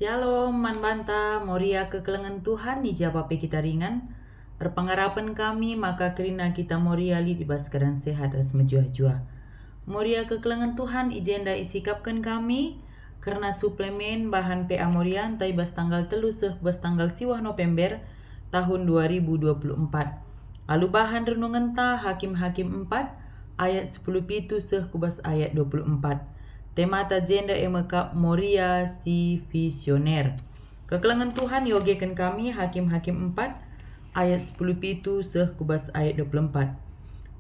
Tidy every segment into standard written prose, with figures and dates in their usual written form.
Shalom, man banta, moria kekelengan Tuhan, nijapape kita ringan. Perpengarapan kami, maka kerina kita moria li dibas keadaan sehat ras menjuah-juah. Moria kekelengan Tuhan, ijenda isikapkan kami, karena suplemen bahan PA Moria, antai bas tanggal teluseh, bas tanggal siwah November, tahun 2024. Lalu bahan renungan ta, Hakim-Hakim 4, ayat 10 pitu seh kubas ayat 24. Temata agenda emeka Moria si visioner. Kekelengan Tuhan yogekan kami Hakim-Hakim 4 ayat 10 pitu seh kubas ayat 24.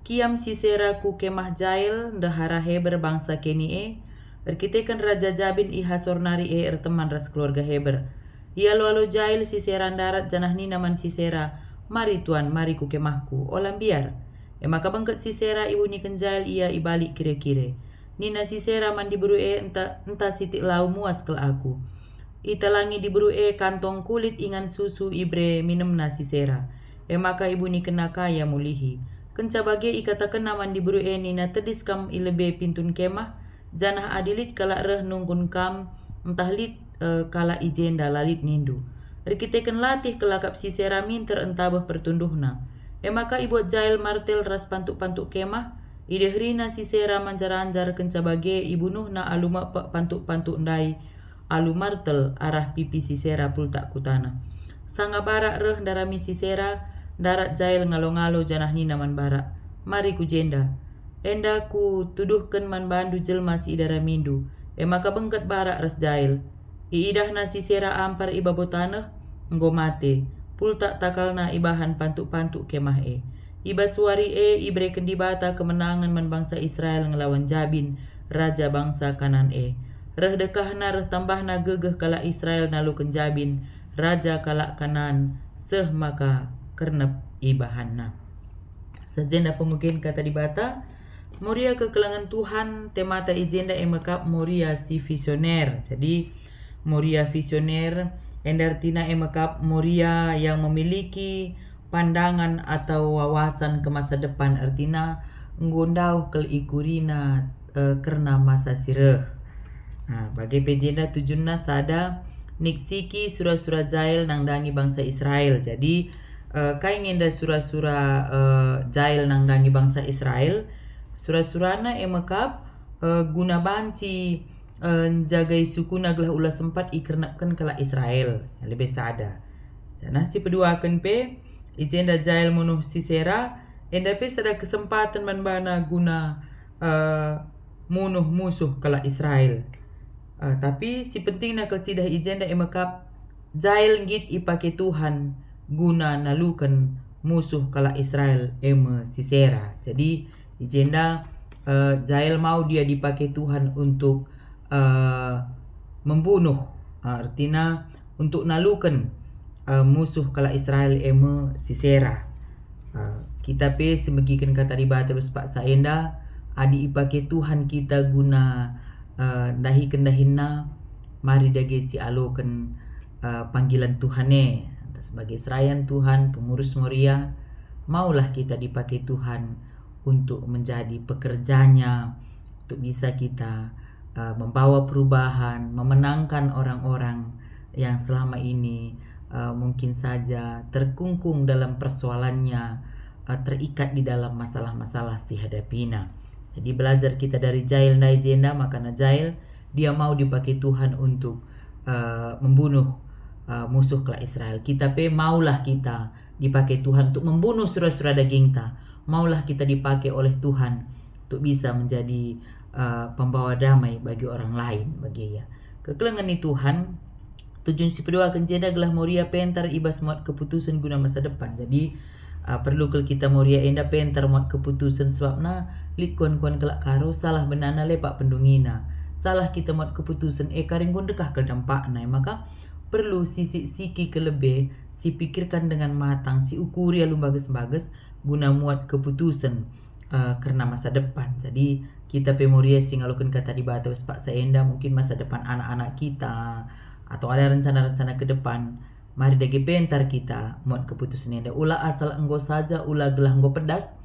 Kiam Sisera ku kemah Jail dahara Heber bangsa Kenie erkitekan Raja Jabin iha sornari erteman ras keluarga Heber. Ia lalu Jail Sisera darat janah ni naman Sisera. Mari tuan, mari ku kemahku. Olam biar. Emaka bangkat Sisera ibu ni Jail ia ibalik kire-kire. Nina Sisera man diburu entah sitik lau muas kel aku. Italangi diburu kantong kulit ingan susu ibre minum na Sisera. Maka ibu ni kena kaya mulihi. Kenca bage ikatakan naman diburu nina tedis kam ilebe pintun kemah. Janah adilit kala reh nungkun kam entah lit kala ijenda lalit nindu. Rikitekan latih kelakap Sisera minter entabah pertunduhna. Maka ibu Jail martel ras pantuk-pantuk kemah. Idehrina Sisera manjar-anjar kencabage ibunuh na aluma pantuk-pantuk ndai alu martel arah pipi Sisera pulta kutana. Sanga barak reh darami Sisera darat Jail ngalo-ngalo janah ni naman barak. Mari ku jenda. Enda ku tuduhkan man bandu jelma si idara mindu. Maka bengket barak ras Jail. Iidahna Sisera ampar ibabotaneh nggo mate. Pulta takalna ibahan pantuk-pantuk kemah Iba suari ibre kendibata kemenangan man bangsa Israel ngelawan Jabin, raja bangsa Kanan Reh dekahna reh tambahna gegeh kala Israel nalu Jabin, raja kala Kanan, seh maka kernep ibahanna. Sejenda pemukin kata dibata, Moria kekelangan Tuhan, temata ijenda emekap Moria si visioner. Jadi Moria visioner, endartina emekap Moria yang memiliki pandangan atau wawasan ke masa depan, artinya nggondau kel ikurina kerna masa sireh. Nah, bagi pejenda tujunna sada niksiki surah-surah Jail nang dangi bangsa Israel. Jadi kai ngenda surah-surah Jail nang dangi bangsa Israel, surah-surahna emekap guna banci jagai sukuna gelah ulah sempat ikernapkan kala Israel. Lebih sada. Sana si pedua akan ijenda Jail munuh Sisera, enda pe sada kesempatan man bana guna munuh musuh kala Israel. Tapi si penting na kelsidah ijenda emakap Jail ngit ipake Tuhan guna nalukan musuh kala Israel Sisera. Jadi ijenda Jail mau dia dipakai Tuhan untuk membunuh, artinya untuk nalukan musuh kala Israel Sisera. Kita pe sebagikan kata ribata bersepak saenda adi ipake Tuhan kita guna dahi kendahinna mari dage si alokan panggilan Tuhane sebagai serayan Tuhan pengurus Moria, maulah kita dipakai Tuhan untuk menjadi pekerjanya, untuk bisa kita membawa perubahan, memenangkan orang-orang yang selama ini mungkin saja terkungkung dalam persoalannya, terikat di dalam masalah-masalah si hadapina. Jadi belajar kita dari Jail na ijenda, maka na Jail dia mau dipakai Tuhan untuk membunuh musuh kala Israel. Kita pe maulah kita dipakai Tuhan untuk membunuh surah-surah daging ta. Maulah kita dipakai oleh Tuhan untuk bisa menjadi pembawa damai bagi orang lain bagi ya. Kekelengan ni Tuhan tujuan si kedua akan jeda gelah Moria pentar ibas muat keputusan guna masa depan. Jadi perlu kel kita Moria enda pentar muat keputusan sebabna lit kuan-kuan kelak karo salah benana lepak pendungina. Salah kita muat keputusan karing pun dekah ke dampakna. Maka perlu siki kelebe si pikirkan dengan matang, si ukuri alum bagus-bagus guna muat keputusan karena masa depan. Jadi kita pe Moria sing alukan kata di bata pak saenda mungkin masa depan anak-anak kita atau ada rencana-rencana ke depan, mari dagi pentar kita muat keputusan enda. Ulah asal enggo saja, ulah gelah enggo pedas,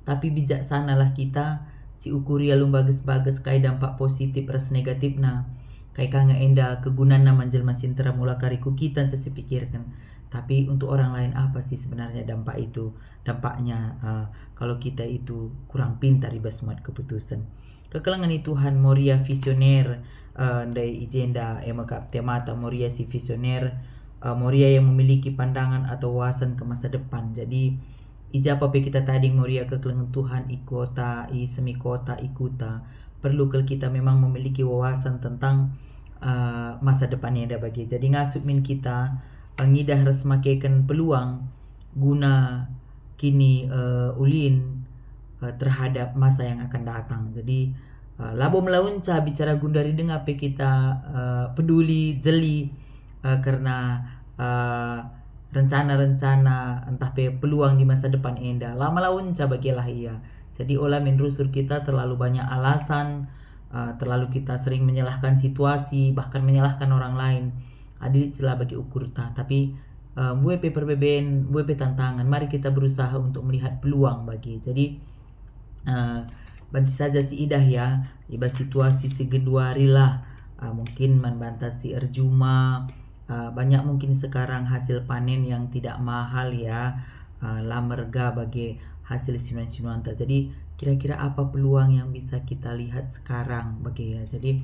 tapi bijaksanalah kita si ukuri alum bagus-bagus kai dampak positif ras negatif na. kai kanga enda kegunaan manjel masin tera mula kariku kita saya pikirkan. Tapi untuk orang lain apa sih sebenarnya dampaknya kalau kita itu kurang pintar ibas buat keputusan. Kekelangan itu Tuhan Moria visioner dari agenda emakap temata Moria si visioner, Moria yang memiliki pandangan atau wawasan ke masa depan. Jadi ijapa pe kita tadi Moria kekelangan Tuhan ikota i semi kota ikuta perlu ke kita memang memiliki wawasan tentang masa depannya ada bagi. Jadi ngasup min kita ngidah res makaikan peluang guna kini ulin terhadap masa yang akan datang. Jadi labo melaunca bicara gundari dengar pe kita peduli jeli karena rencana-rencana entah pe peluang di masa depan enda lama launca bagilah ia. Jadi olah menrusur kita terlalu banyak alasan, terlalu kita sering menyalahkan situasi bahkan menyalahkan orang lain. Adil sila bagi ukur ta, tapi buat pe perbedaan, buat pe tantangan. Mari kita berusaha untuk melihat peluang bagi. Jadi bantu saja si idah ya, iba situasi si Genduari lah, mungkin membantah si Erjuma, banyak mungkin sekarang hasil panen yang tidak mahal ya, lamerga bagi hasil sinuan-sinuan. Jadi kira-kira apa peluang yang bisa kita lihat sekarang bagi ya. Jadi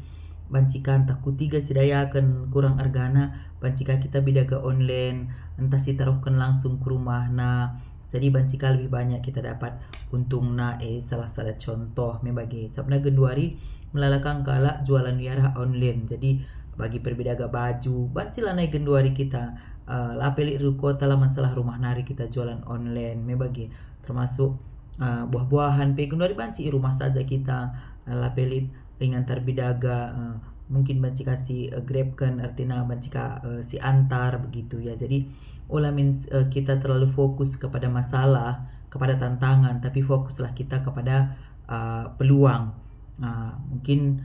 bancikan takut tiga sidaya akan kurang argana, bancika kita bidaga online, entah si taruhkan langsung ke rumah nah. Jadi bancika lebih banyak kita dapat untung na salah contoh membagi sabna Genduari melalakang kala jualan wiara online. Jadi bagi perbedaga baju bancilah naik Genduari kita lapeli kota lah masalah rumah nari kita jualan online membagi termasuk buah-buahan pe Genduari banci rumah saja kita lapeli dengan terbidaga mungkin banci kasih grabkan artinya banci si antar begitu ya. Jadi kita terlalu fokus kepada masalah, kepada tantangan, tapi fokuslah kita kepada peluang. Mungkin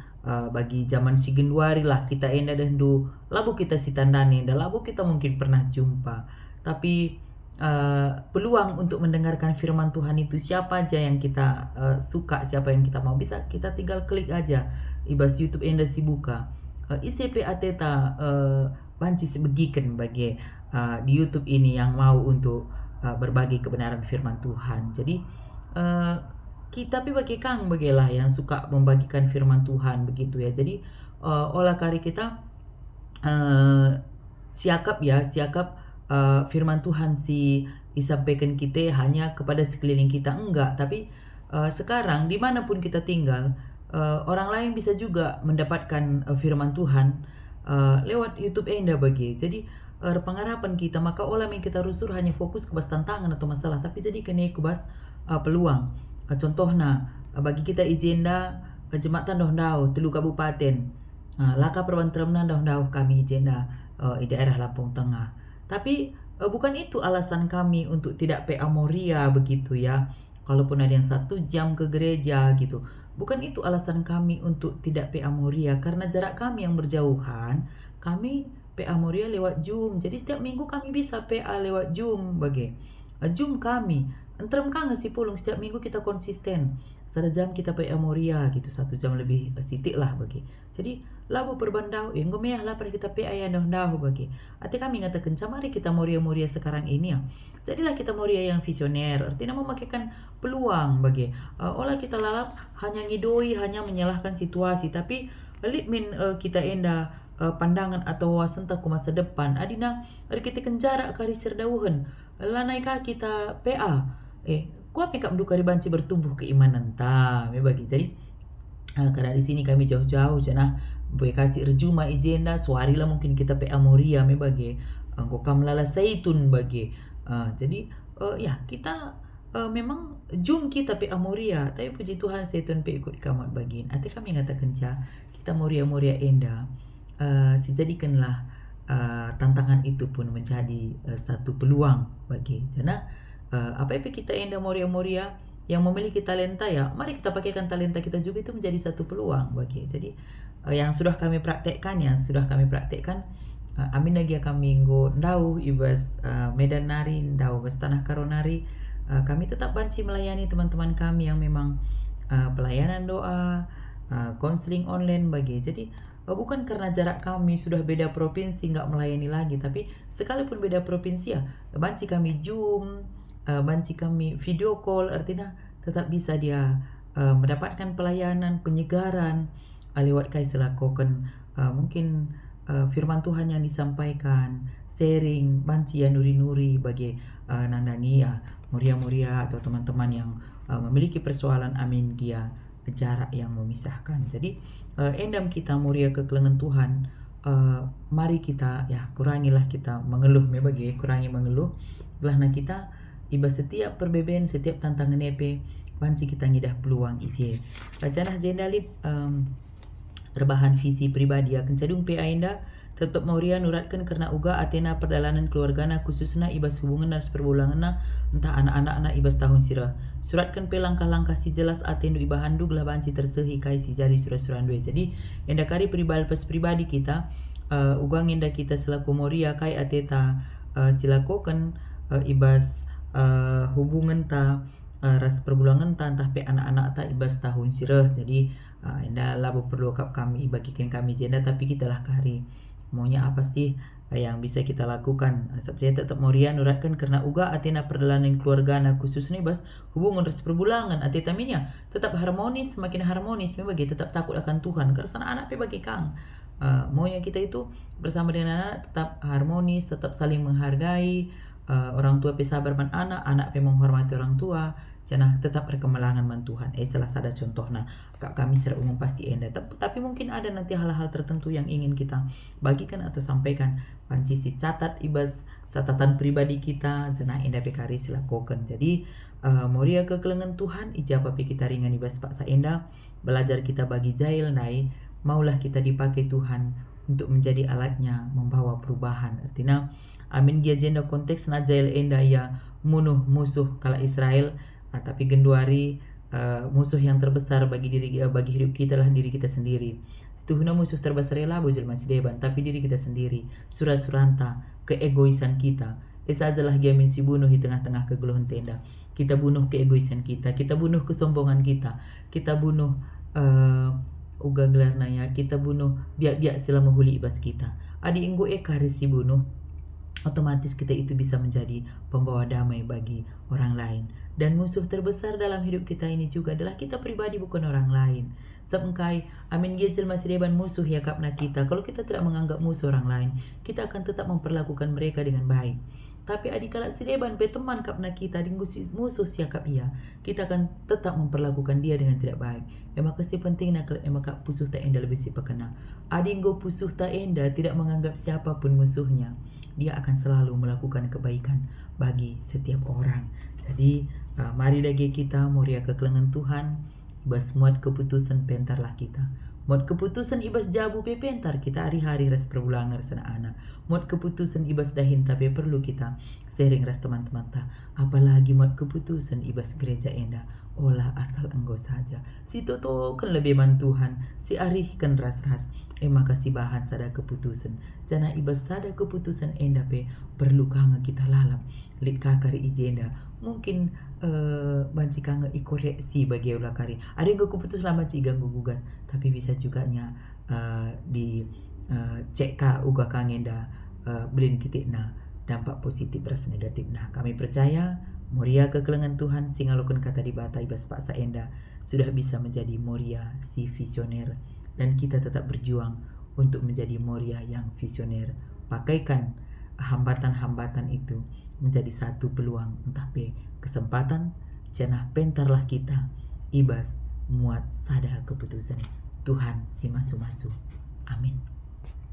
bagi zaman si Genduari lah kita enda dendu labu kita si tandani dan labu kita mungkin pernah jumpa, tapi peluang untuk mendengarkan firman Tuhan itu siapa aja yang kita suka, siapa yang kita mau, bisa kita tinggal klik aja ibas YouTube enda si buka ICP ateta banci sebegikan bagi di YouTube ini yang mau untuk berbagi kebenaran firman Tuhan. Jadi kita bagi kang bagilah yang suka membagikan firman Tuhan begitu ya. Jadi olah kari kita siakap firman Tuhan si disampaikan kita hanya kepada sekeliling kita enggak, tapi sekarang dimanapun kita tinggal orang lain bisa juga mendapatkan firman Tuhan lewat YouTube enda bagi. Jadi pengharapan kita maka olah yang kita rusur hanya fokus ke bas tantangan atau masalah, tapi jadi kena ke bas peluang. Contohnya bagi kita agenda jembatan Dondau telu kabupaten laka perwantremna Dondau kami agenda di daerah Lampung Tengah. Tapi bukan itu alasan kami untuk tidak PA Moria begitu ya. Kalaupun ada yang 1 jam ke gereja gitu, bukan itu alasan kami untuk tidak PA Moria, karena jarak kami yang berjauhan, kami PA Moria lewat Zoom. Jadi setiap minggu kami bisa PA lewat Zoom bagi. Zoom kami entrem kang si pulung setiap minggu kita konsisten. 1 jam kita PA Moria gitu, 1 jam lebih sitik lah bagi. Jadi labu perbandau ngomeh lah pada kita PA yang dah bagi. Arti kami ngatakan mari kita Moria sekarang ini ya. Jadilah kita Moria yang visioner, artinya memakaikan peluang bagi. Olah kita lalap hanya ngidoi, hanya menyalahkan situasi, tapi lelit min kita enda pandangan atau wawasan tak ke masa depan. Adina ada kita kenjara karisir dawuhan lanai ka kita PA kuat makeup duka banci bertumbuh keimanan ta bagi. Jadi karena di sini kami jauh-jauh janah boleh kasih Erjuma agenda suari lah mungkin kita PA Moria bagi angko kamlala saitun bagi. Jadi ya kita memang Zoom kita PA Moria, tapi puji Tuhan saitun pe ikut kamat bagian. Ati kami ngatakan kita Moria enda sejadikanlah tantangan itu pun menjadi satu peluang bagi. Karena apa kita enda Moria yang memiliki talenta ya, mari kita pakaikan talenta kita juga itu menjadi satu peluang bagi. Jadi yang sudah kami praktekkan amin lagi kami nggo ndau ibas Medan Nari, ndau bas Tanah Karonari, kami tetap banci melayani teman-teman kami yang memang pelayanan doa, konseling online bagi. Jadi bukan karena jarak kami sudah beda provinsi nggak melayani lagi, tapi sekalipun beda provinsi ya, banci kami Zoom, banci kami video call, artinya tetap bisa dia mendapatkan pelayanan penyegaran lewat kai selakokan mungkin firman Tuhan yang disampaikan, sharing, banci ya nuri-nuri bagi nandani ya muria-muria atau teman-teman yang memiliki persoalan amin gia jarak yang memisahkan. Jadi endam kita muria kekelengan Tuhan, mari kita ya kurangilah kita mengeluh, bagi kurangi mengeluh belah kita iba setiap perbedaan, setiap tantangan epe banci kita ngidah peluang ije janah jendalit rebahan visi pribadi akan cadung pe ainda tetap mauria nuratkan karena uga Athena perdalanan keluargana khususnya ibas hubungan dan perbulangan entah anak-anak ibas tahun sirah suratkan pe langkah-langkah si jelas Athena iba handug lah banci tersehi kai si jari surah-surah dua. Jadi endakari pribadi kita uga ngenda kita selaku mauria kai Athena silakokan ibas hubungan ta ras perbulangan ta entah pe anak-anak ta ibas tahun sirah. Jadi enda labo perlu kami bagikan kami jenda tapi kita lah kari maunya apa sih yang bisa kita lakukan. Saya tetap mauria nuratkan karena uga Athena perdalanan keluarga khususnya bas hubungan ras perbulangan Athena minya tetap harmonis, semakin harmonis bagi tetap takut akan Tuhan karena sana anak pe bagi kang maunya kita itu bersama dengan anak tetap harmonis, tetap saling menghargai, orang tua pe sabar man anak pe menghormati orang tua, janah tetap perkembangan man Tuhan. Salah satu contohnya kami secara umum pasti enda, tapi mungkin ada nanti hal-hal tertentu yang ingin kita bagikan atau sampaikan. Panci si catat ibas catatan pribadi kita, janah enda pe kari silakokan. Jadi moria kekelengan Tuhan ijabah pe kita ringan ibas paksa enda belajar kita bagi jail nai maulah kita dipakai Tuhan untuk menjadi alatnya membawa perubahan. Artinya amin dia jenda konteks na jail enda ya munuh musuh kala Israel, tapi genduari musuh yang terbesar bagi hidup kita lah diri kita sendiri. Setuhuna musuh terbesar lah bojel masih deban, tapi diri kita sendiri. Surah-suranta keegoisan kita. Esa adalah gamin si bunuh di tengah-tengah keguluhan tenda. Kita bunuh keegoisan kita bunuh kesombongan kita bunuh uga gelarna ya, kita bunuh biak-biak sila menghuli ibas kita. Adi inggo karis si bunuh, otomatis kita itu bisa menjadi pembawa damai bagi orang lain. Dan musuh terbesar dalam hidup kita ini juga adalah kita pribadi, bukan orang lain. Sampai amin gejel masih deban musuh ya kapna kita. Kalau kita tidak menganggap musuh orang lain, kita akan tetap memperlakukan mereka dengan baik. Tapi adikala si deban pe teman kapna kita musuh siakap ia, kita akan tetap memperlakukan dia dengan tidak baik. Maka si penting nak maka pusuh ta enda lebih si pakena. Adinggo pusuh ta enda tidak menganggap siapapun musuhnya. Dia akan selalu melakukan kebaikan bagi setiap orang. Jadi mari dagi kita moria kekelengan Tuhan, ibas muat keputusan pentarlah kita. Muat keputusan ibas jabu pe pentar kita hari-hari ras perbulangan sana anak. Muat keputusan ibas dahin tapi perlu kita sharing ras teman-teman ta. Apalagi muat keputusan ibas gereja enda. Olah asal engkau saja. Si toto kan lebih man Tuhan. Si arih kan ras-ras. Makasih bahan sada keputusan. Jana ibas sada keputusan enda pe perlu kanga kita lalap. Lit kakari ijenda. Mungkin banci kanga ikoreksi bagi ulah kari. Ada yang keputus lama ci ganggu gugat. Tapi bisa juga nya di cek ka uga kangenda belin kitikna dampak positif ras negatif. Nah, kami percaya moria kekelengan Tuhan singalokun kata di bata ibas paksa enda sudah bisa menjadi moria si visioner, dan kita tetap berjuang untuk menjadi moria yang visioner. Pakaikan hambatan-hambatan itu menjadi satu peluang, entah pe kesempatan, janah pentarlah kita ibas muat sada keputusan. Tuhan si masu-masu. Amin.